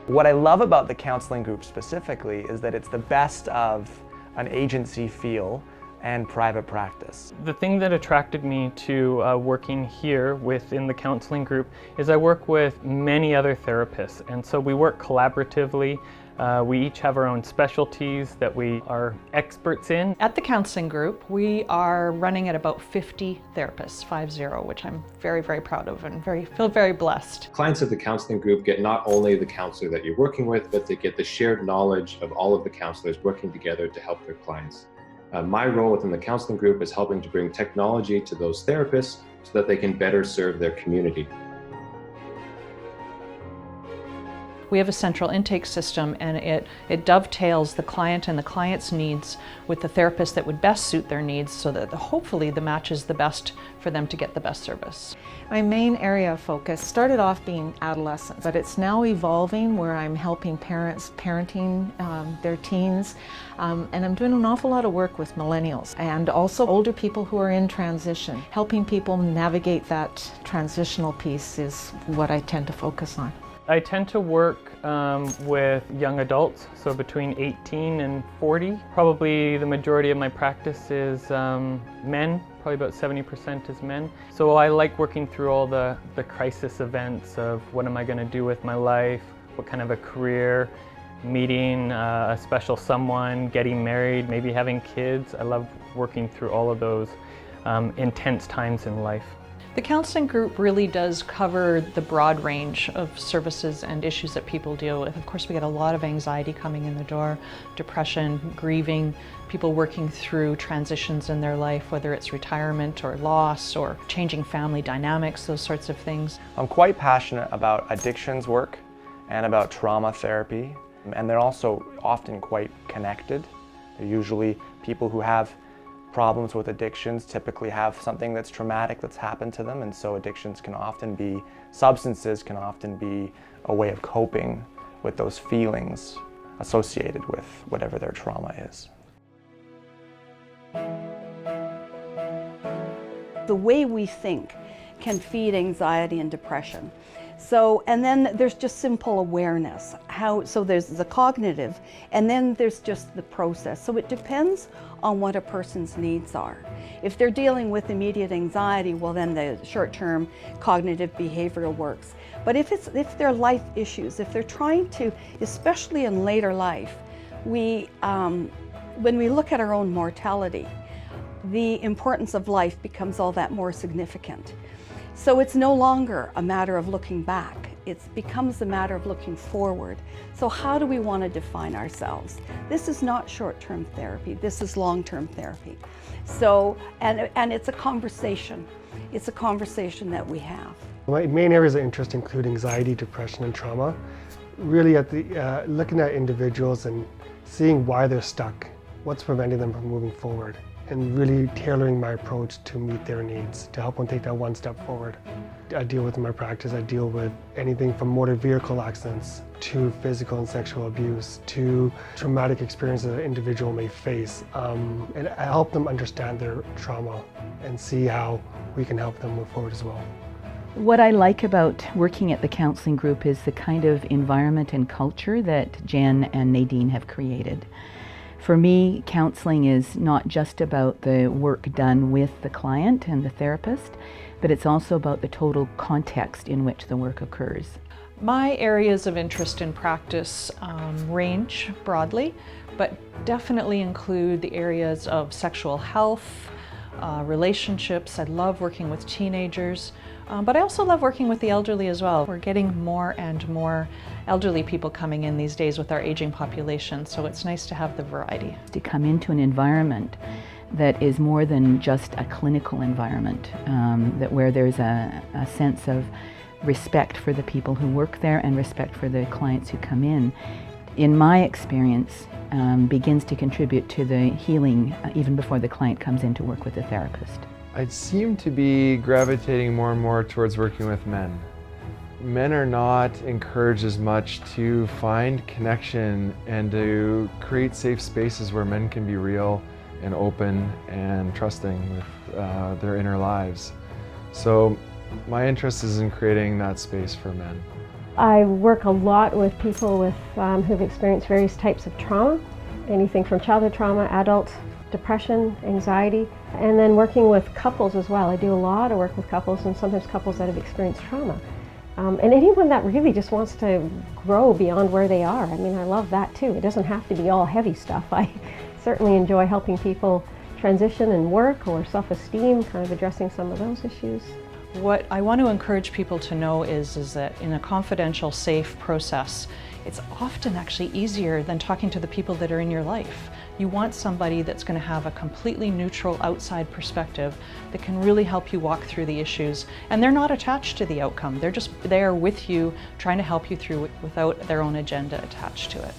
What I love about the counseling group specifically is that it's the best of an agency feel and private practice. The thing that attracted me to working here within the counseling group is I work with many other therapists, and so we work collaboratively. We each have our own specialties that we are experts in. At the counseling group, we are running at about 50 therapists, 50, which I'm very, very proud of and feel very blessed. Clients of the counseling group get not only the counselor that you're working with, but they get the shared knowledge of all of the counselors working together to help their clients. My role within the counseling group is helping to bring technology to those therapists so that they can better serve their community. We have a central intake system, and it dovetails the client and the client's needs with the therapist that would best suit their needs, so that hopefully the match is the best for them to get the best service. My main area of focus started off being adolescents, but it's now evolving where I'm helping parents parenting their teens, and I'm doing an awful lot of work with millennials and also older people who are in transition. Helping people navigate that transitional piece is what I tend to focus on. I tend to work with young adults, so between 18 and 40. Probably the majority of my practice is men, probably about 70% is men. So I like working through all the crisis events of what am I going to do with my life, what kind of a career, meeting a special someone, getting married, maybe having kids. I love working through all of those intense times in life. The counseling group really does cover the broad range of services and issues that people deal with. Of course, we get a lot of anxiety coming in the door, depression, grieving, people working through transitions in their life, whether it's retirement or loss or changing family dynamics, those sorts of things. I'm quite passionate about addictions work and about trauma therapy, and they're also often quite connected. They're usually people who have problems with addictions typically have something that's traumatic that's happened to them, and so addictions can often be, substances can often be a way of coping with those feelings associated with whatever their trauma is. The way we think can feed anxiety and depression. So, and then there's just simple awareness. So there's the cognitive, and then there's just the process. So it depends on what a person's needs are. If they're dealing with immediate anxiety, well then the short-term cognitive behavioral works. But if they're life issues, if they're trying to, especially in later life, when we look at our own mortality, the importance of life becomes all that more significant. So it's no longer a matter of looking back, it becomes a matter of looking forward. So how do we want to define ourselves? This is not short-term therapy, this is long-term therapy. So, and it's a conversation. It's a conversation that we have. My main areas of interest include anxiety, depression, and trauma. Really looking at individuals and seeing why they're stuck, what's preventing them from moving forward, and really tailoring my approach to meet their needs, to help them take that one step forward. I deal with in my practice, I deal with anything from motor vehicle accidents to physical and sexual abuse to traumatic experiences that an individual may face. And I help them understand their trauma and see how we can help them move forward as well. What I like about working at the counseling group is the kind of environment and culture that Jen and Nadine have created. For me, counseling is not just about the work done with the client and the therapist, but it's also about the total context in which the work occurs. My areas of interest in practice range broadly, but definitely include the areas of sexual health, relationships. I love working with teenagers, but I also love working with the elderly as well. We're getting more and more elderly people coming in these days with our aging population, so it's nice to have the variety. To come into an environment that is more than just a clinical environment, where there's a sense of respect for the people who work there and respect for the clients who come in my experience, begins to contribute to the healing even before the client comes in to work with the therapist. I seem to be gravitating more and more towards working with men. Men are not encouraged as much to find connection and to create safe spaces where men can be real and open and trusting with their inner lives. So my interest is in creating that space for men. I work a lot with people with, who've experienced various types of trauma, anything from childhood trauma, adult depression, anxiety, and then working with couples as well. I do a lot of work with couples, and sometimes couples that have experienced trauma. And anyone that really just wants to grow beyond where they are. I mean, I love that too. It doesn't have to be all heavy stuff. I certainly enjoy helping people transition in work or self-esteem, kind of addressing some of those issues. What I want to encourage people to know is that in a confidential, safe process, it's often actually easier than talking to the people that are in your life. You want somebody that's going to have a completely neutral outside perspective that can really help you walk through the issues. And they're not attached to the outcome. They're just there with you, trying to help you through it without their own agenda attached to it.